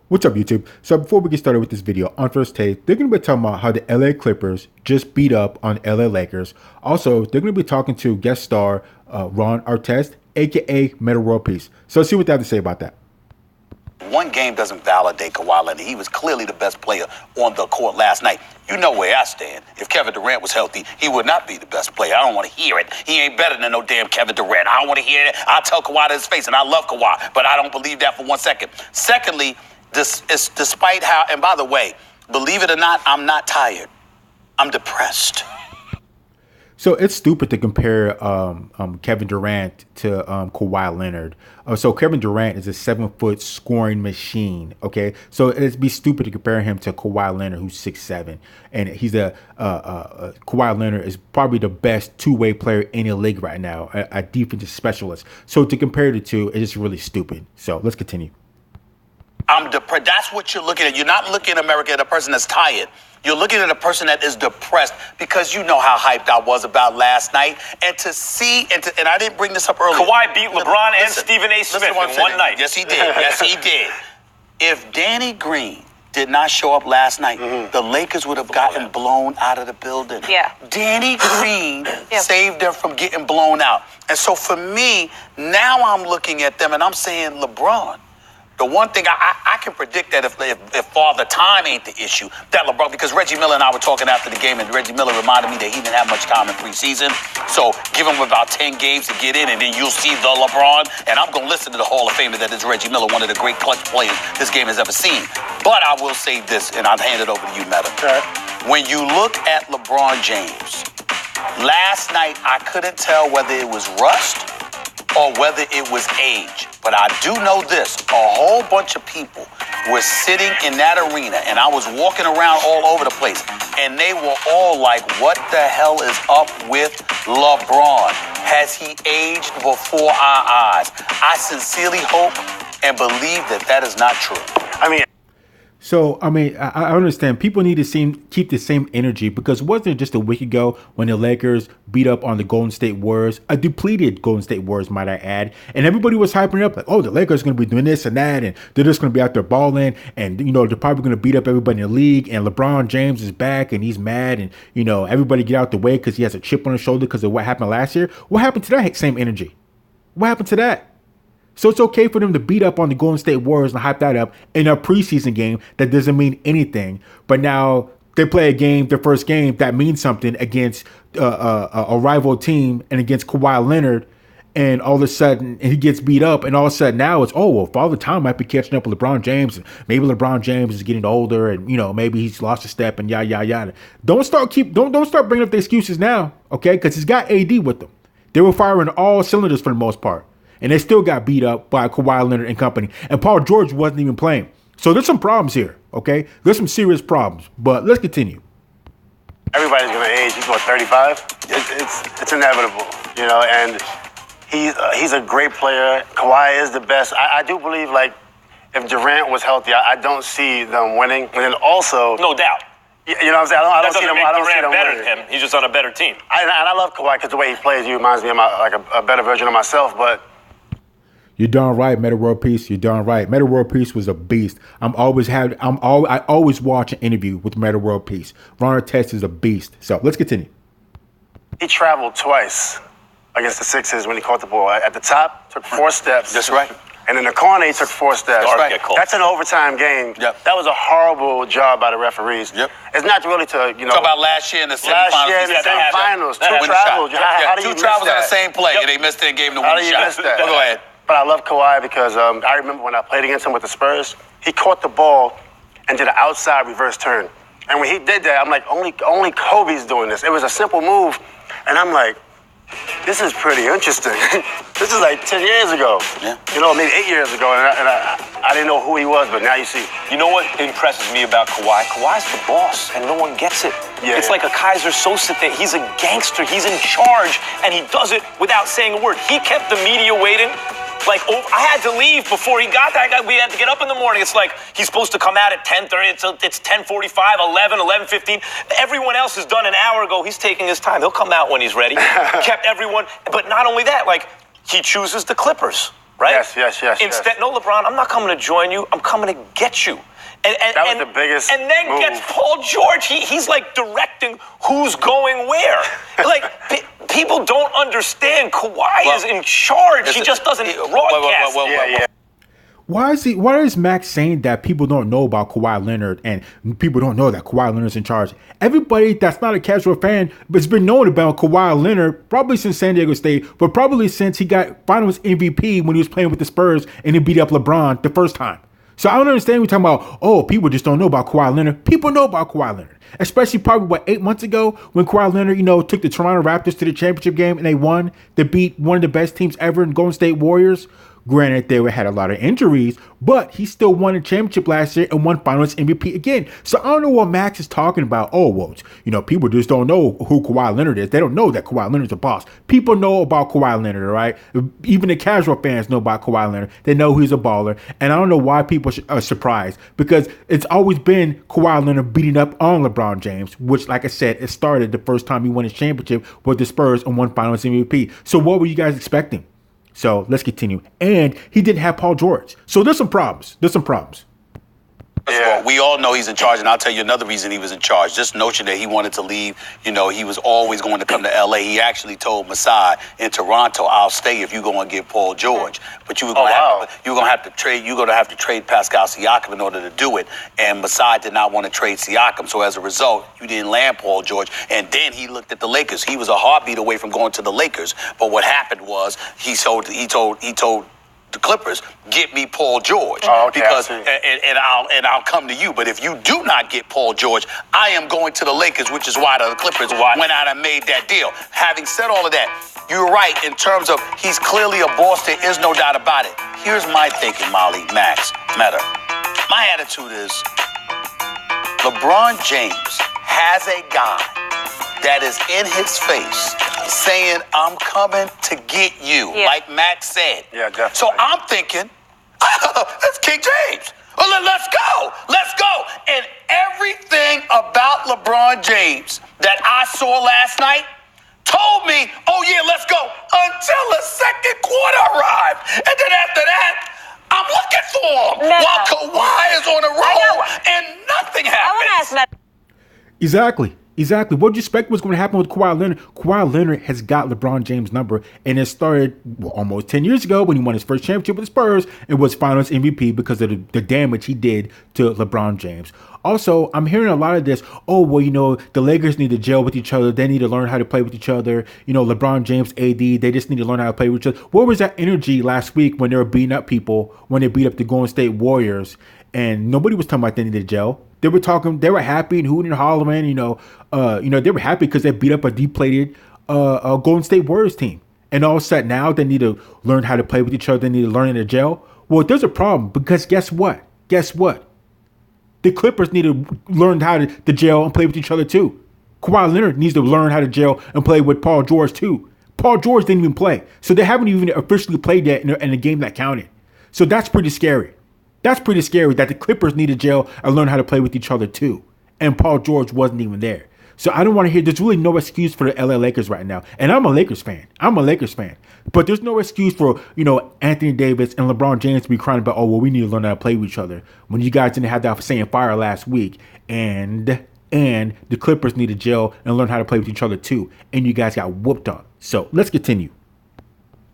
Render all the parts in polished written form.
What's up, YouTube? So before we get started with this video, on First Take, they're going to be talking about how the LA Clippers just beat up on LA Lakers. Also, they're going to be talking to guest star Ron Artest, aka Meta World Peace. So let's see what they have to say about that. One game doesn't validate Kawhi Leonard. He was clearly the best player on the court last night. You know where I stand. If Kevin Durant was healthy, he would not be the best player. I don't want to hear it. He ain't better than no damn Kevin Durant. I don't want to hear it. I'll tell Kawhi to his face, and I love Kawhi, but I don't believe that for 1 second. Secondly, this is despite how, and by the way, believe it or not, I'm not tired. I'm depressed. So it's stupid to compare Kevin Durant to Kawhi Leonard. So Kevin Durant is a 7-foot scoring machine. Okay, so it'd be stupid to compare him to Kawhi Leonard, who's 6'7", and he's Kawhi Leonard is probably the best two-way player in the league right now, a defensive specialist. So to compare the two is just really stupid. So let's continue. I'm depressed. That's what you're looking at. You're not looking at America at a person that's tired. You're looking at a person that is depressed because you know how hyped I was about last night. And to see, and I didn't bring this up earlier. Kawhi beat LeBron and Stephen A. Smith in one night. Yes, he did. Yes, he did. If Danny Green did not show up last night, the Lakers would have gotten blown out of the building. Yeah. Danny Green saved them from getting blown out. And so for me, now I'm looking at them and I'm saying, LeBron, the one thing I can predict that if Father Time ain't the issue, that LeBron, because Reggie Miller and I were talking after the game, and Reggie Miller reminded me that he didn't have much time in preseason. So give him about 10 games to get in, and then you'll see the LeBron. And I'm going to listen to the Hall of Famer that is Reggie Miller, one of the great clutch players this game has ever seen. But I will say this, and I'll hand it over to you, Meta. Okay. When you look at LeBron James, last night I couldn't tell whether it was rust or whether it was age. But I do know this, a whole bunch of people were sitting in that arena, and I was walking around all over the place, and they were all like, what the hell is up with LeBron? Has he aged before our eyes? I sincerely hope and believe that that is not true. I understand people need to keep the same energy, because wasn't it just a week ago when the Lakers beat up on the Golden State Warriors, a depleted Golden State Warriors, might I add, and everybody was hyping it up like, oh, the Lakers are going to be doing this and that, and they're just going to be out there balling, and they're probably going to beat up everybody in the league, and LeBron James is back and he's mad, and everybody get out the way because he has a chip on his shoulder because of what happened last year. What happened to that same energy? What happened to that? So it's okay for them to beat up on the Golden State Warriors and hype that up in a preseason game that doesn't mean anything. But now they play a game, their first game, that means something against a rival team and against Kawhi Leonard. And all of a sudden he gets beat up, and all of a sudden now it's, oh, well, Father Time might be catching up with LeBron James. And maybe LeBron James is getting older, and maybe he's lost a step and yada yada yada. Don't start bringing up the excuses now, okay? Because he's got AD with them. They were firing all cylinders for the most part. And they still got beat up by Kawhi Leonard and company. And Paul George wasn't even playing. So there's some problems here, okay? There's some serious problems. But let's continue. Everybody's going to age. He's, 35? It's inevitable, and he's a great player. Kawhi is the best. I do believe, if Durant was healthy, I don't see them winning. And then also... No doubt. You know what I'm saying? I don't see them better winning. than him. He's just on a better team. And I love Kawhi because the way he plays, he reminds me of a better version of myself, but... You're darn right, Meta World Peace. You're darn right. Meta World Peace was a beast. I always watch an interview with Meta World Peace. Ron Artest is a beast. So let's continue. He traveled twice against the Sixers when he caught the ball. At the top, took 4 steps. That's right. And in the corner, he took 4 steps. That's right. That's an overtime game. Yep. That was a horrible job by the referees. Yep. It's not really to, Talk about last year in the semifinals. Last year in the semifinals, 2 travels. How do you two travels miss on the that? same play, and they missed their game to win the shot. How do you miss that? Go ahead. But I love Kawhi because I remember when I played against him with the Spurs, he caught the ball and did an outside reverse turn. And when he did that, I'm like, only Kobe's doing this. It was a simple move, and I'm like, this is pretty interesting. This is like 10 years ago. Yeah. Maybe 8 years ago, and I didn't know who he was, but now you see. You know what impresses me about Kawhi? Kawhi's the boss, and no one gets it. Yeah, it's like a Kaiser Sosa thing. He's a gangster. He's in charge, and he does it without saying a word. He kept the media waiting. I had to leave before he got there. We had to get up in the morning. It's like he's supposed to come out at 10:30. It's 10:45, 11:15. Everyone else is done an hour ago. He's taking his time. He'll come out when he's ready. Kept everyone. But not only that, he chooses the Clippers. right? Yes. Instead, no, LeBron, I'm not coming to join you. I'm coming to get you. That was the biggest And then move. gets Paul George. He's like directing who's going where. Like, people don't understand. Kawhi is in charge. He just doesn't broadcast. Yeah. Why is Max saying that people don't know about Kawhi Leonard and people don't know that Kawhi Leonard's in charge? Everybody that's not a casual fan has been knowing about Kawhi Leonard probably since San Diego State, but probably since he got Finals MVP when he was playing with the Spurs and he beat up LeBron the first time. So I don't understand we're talking about, oh, people just don't know about Kawhi Leonard. People know about Kawhi Leonard, especially probably, 8 months ago when Kawhi Leonard, took the Toronto Raptors to the championship game and they won. They beat one of the best teams ever in Golden State Warriors. Granted, they had a lot of injuries, but he still won a championship last year and won Finals MVP again. So I don't know what Max is talking about. Oh, well, people just don't know who Kawhi Leonard is. They don't know that Kawhi Leonard's a boss. People know about Kawhi Leonard, all right? Even the casual fans know about Kawhi Leonard. They know he's a baller. And I don't know why people are surprised, because it's always been Kawhi Leonard beating up on LeBron James, which, like I said, it started the first time he won his championship with the Spurs and won Finals MVP. So what were you guys expecting? So let's continue. And he didn't have Paul George. So there's some problems. First of all, we all know he's in charge, and I'll tell you another reason he was in charge. This notion that he wanted to leave, he was always going to come to L.A. He actually told Masai in Toronto, "I'll stay if you're going to get Paul George." But you're going to have to trade Pascal Siakam in order to do it. And Masai did not want to trade Siakam, so as a result, you didn't land Paul George. And then he looked at the Lakers. He was a heartbeat away from going to the Lakers. But what happened was he told the Clippers, "Get me Paul George, because I'll come to you. But if you do not get Paul George, I am going to the Lakers," which is why the Clippers went out and made that deal. Having said all of that, you're right in terms of he's clearly a boss. There is no doubt about it. Here's my thinking, Molly, Max, Meta. My attitude is LeBron James has a guy that is in his face saying, "I'm coming to get you," like Max said. Yeah, definitely. So I'm thinking, that's King James. Well, let's go. And everything about LeBron James that I saw last night told me, oh yeah, let's go, until the second quarter arrived. And then after that, I'm looking for him while Kawhi is on the road and nothing happens. I want to ask Matt. Exactly. What do you expect was going to happen with Kawhi Leonard? Kawhi Leonard has got LeBron James' number, and it started almost 10 years ago when he won his first championship with the Spurs and was Finals MVP because of the damage he did to LeBron James. Also, I'm hearing a lot of this, the Lakers need to gel with each other. They need to learn how to play with each other. LeBron James, AD, they just need to learn how to play with each other. Where was that energy last week when they were beating up people, when they beat up the Golden State Warriors, and nobody was talking about they needed to gel? They were happy and hooting and hollering, they were happy because they beat up a depleted Golden State Warriors team. And all of a sudden now they need to learn how to play with each other. They need to learn how to gel. Well, there's a problem because guess what? The Clippers need to learn how to gel and play with each other too. Kawhi Leonard needs to learn how to gel and play with Paul George too. Paul George didn't even play. So they haven't even officially played yet in a game that counted. So that's pretty scary. That's pretty scary that the Clippers need to gel and learn how to play with each other too. And Paul George wasn't even there. So I don't want to hear, there's really no excuse for the LA Lakers right now. And I'm a Lakers fan. But there's no excuse for, Anthony Davis and LeBron James to be crying about, we need to learn how to play with each other. When you guys didn't have that saying fire last week. And the Clippers need to gel and learn how to play with each other too. And you guys got whooped on. So let's continue.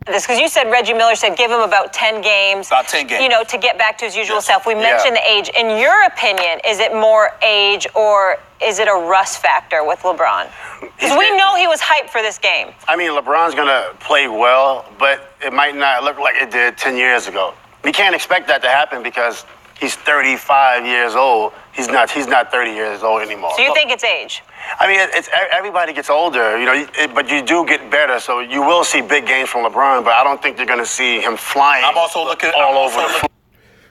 Because you said Reggie Miller said give him about 10 games. About 10 games. To get back to his usual self. We mentioned the age. In your opinion, is it more age or is it a rust factor with LeBron? Because we know he was hyped for this game. I mean, LeBron's going to play well, but it might not look like it did 10 years ago. We can't expect that to happen because he's 35 years old. He's not 30 years old anymore. So you think it's age? I mean, it's everybody gets older, but you do get better. So you will see big games from LeBron, but I don't think you're going to see him flying I'm also looking all over the floor.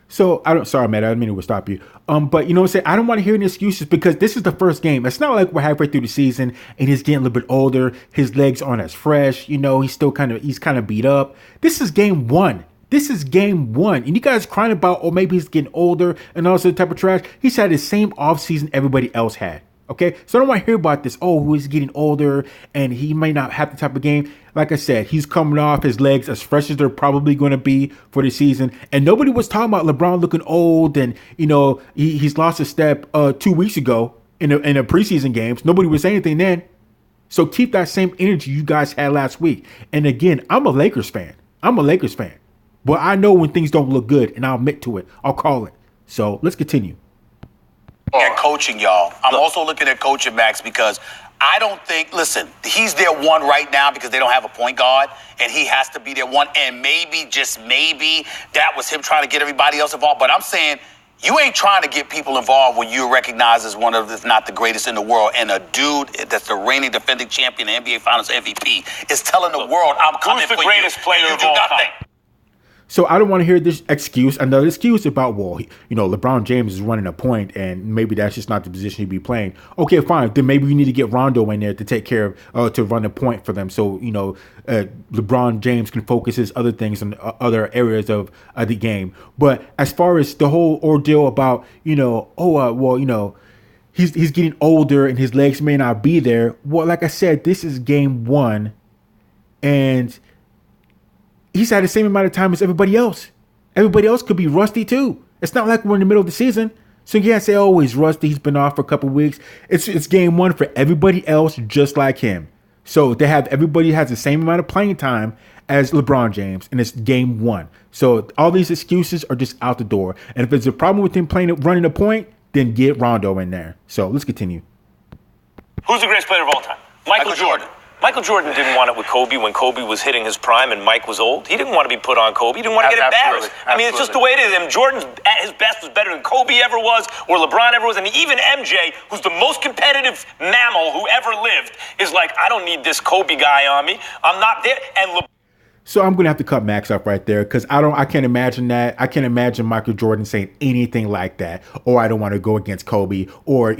So sorry, Matt, I didn't mean to stop you. But you know what I'm saying? I don't want to hear any excuses because this is the first game. It's not like we're halfway through the season and he's getting a little bit older. His legs aren't as fresh. He's still kind of beat up. This is game one. And you guys crying about, maybe he's getting older and all that type of trash. He's had the same offseason everybody else had. Okay, so I don't want to hear about this. Oh, he's getting older and he may not have the type of game. Like I said, he's coming off his legs as fresh as they're probably going to be for the season. And nobody was talking about LeBron looking old and, he's lost a step 2 weeks ago in the preseason games. Nobody was saying anything then. So keep that same energy you guys had last week. And again, I'm a Lakers fan. But I know when things don't look good, and I'll admit to it. I'll call it. So let's continue. At coaching, y'all. I'm also looking at coaching, Max, because I don't think, listen, he's their one right now because they don't have a point guard, and he has to be their one. And maybe, just maybe, that was him trying to get everybody else involved. But I'm saying you ain't trying to get people involved when you're recognized as one of, if not the greatest in the world. And a dude that's the reigning defending champion, NBA Finals MVP, is telling the world, I'm coming for you. Who's the greatest player of all time? So I don't want to hear this excuse, another excuse about, LeBron James is running a point and maybe that's just not the position he'd be playing. Okay, fine. Then maybe we need to get Rondo in there to take care of, to run a point for them. So, LeBron James can focus his other things on other areas of the game. But as far as the whole ordeal about, he's getting older and his legs may not be there. Well, like I said, this is game one and he's had the same amount of time as everybody else. Everybody else could be rusty too. It's not like we're in the middle of the season. So you can't say, oh, he's rusty. He's been off for a couple of weeks. It's game one for everybody else just like him. So everybody has the same amount of playing time as LeBron James, and it's game one. So all these excuses are just out the door. And if there's a problem with him running a point, then get Rondo in there. So let's continue. Who's the greatest player of all time? Michael Jordan. Michael Jordan didn't want it with Kobe when Kobe was hitting his prime and Mike was old. He didn't want to be put on Kobe. He didn't want to get embarrassed. I mean, it's just the way it is. And Jordan at his best was better than Kobe ever was or LeBron ever was. And even MJ, who's the most competitive mammal who ever lived, is like, I don't need this Kobe guy on me. I'm not there. And So I'm going to have to cut Max up right there because I can't imagine that. I can't imagine Michael Jordan saying anything like that. Or I don't want to go against Kobe or,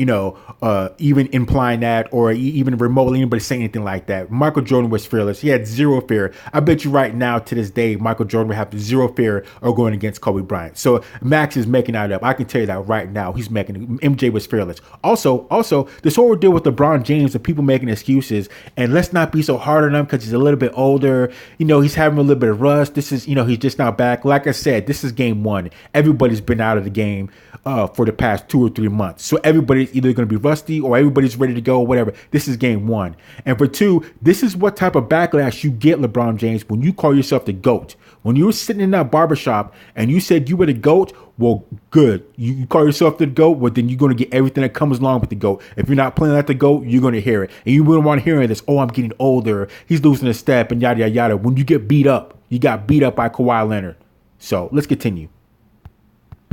even implying that or even remotely anybody saying anything like that. Michael Jordan was fearless. He had zero fear. I bet you right now to this day, Michael Jordan would have zero fear of going against Kobe Bryant. So Max is making that up. I can tell you that right now. He's making it. MJ was fearless. Also, this whole deal with LeBron James and people making excuses, and let's not be so hard on him because he's a little bit older. He's having a little bit of rust. This is, he's just not back. Like I said, this is game one. Everybody's been out of the game for the past 2 or 3 months. So everybody's either going to be rusty or everybody's ready to go, whatever. This is game one. And for two, this is what type of backlash you get, LeBron James, when you call yourself the GOAT. When you were sitting in that barbershop and you said you were the GOAT, well, good. You call yourself the GOAT, well, then you're going to get everything that comes along with the GOAT. If you're not playing like the GOAT, you're going to hear it. And you wouldn't want to hear this, oh, I'm getting older, he's losing a step, and yada, yada, yada. When you get beat up, you got beat up by Kawhi Leonard. So let's continue.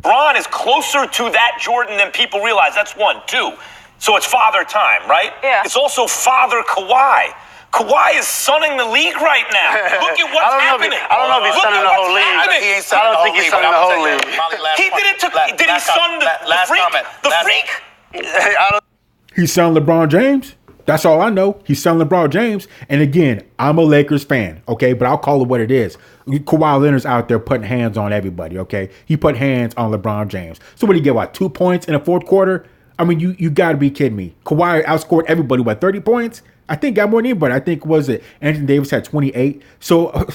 LeBron is closer to that Jordan than people realize. That's one. Two. So it's father time, right? Yeah. It's also father Kawhi. Kawhi is sunning the league right now. Look at what's happening. I don't know if he's sunning the whole league. He ain't sunning the whole league. Sunning the whole league. Did he sun the freak? The freak? He's selling LeBron James. That's all I know. He's selling LeBron James. And again, I'm a Lakers fan, okay? But I'll call it what it is. Kawhi Leonard's out there putting hands on everybody, okay? He put hands on LeBron James. So what did he get, 2 points in the fourth quarter? I mean, you got to be kidding me. Kawhi outscored everybody, 30 points? I think got more than anybody. I think, Anthony Davis had 28. So,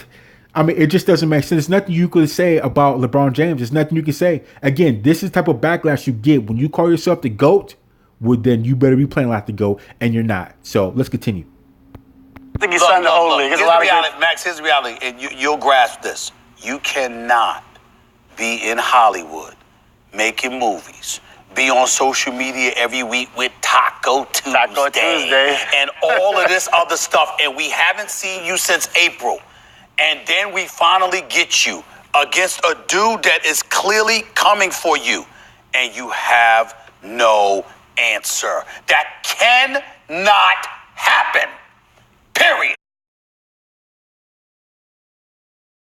I mean, it just doesn't make sense. There's nothing you could say about LeBron James. There's nothing you can say. Again, this is the type of backlash you get when you call yourself the GOAT. Well, then you better be playing like the GOAT, and you're not. So let's continue. I think he's signed the whole league. Max, here's the reality, and you'll grasp this. You cannot be in Hollywood making movies, be on social media every week with Taco Tuesday, and all of this other stuff, and we haven't seen you since April. And then we finally get you against a dude that is clearly coming for you, and you have no answer. That cannot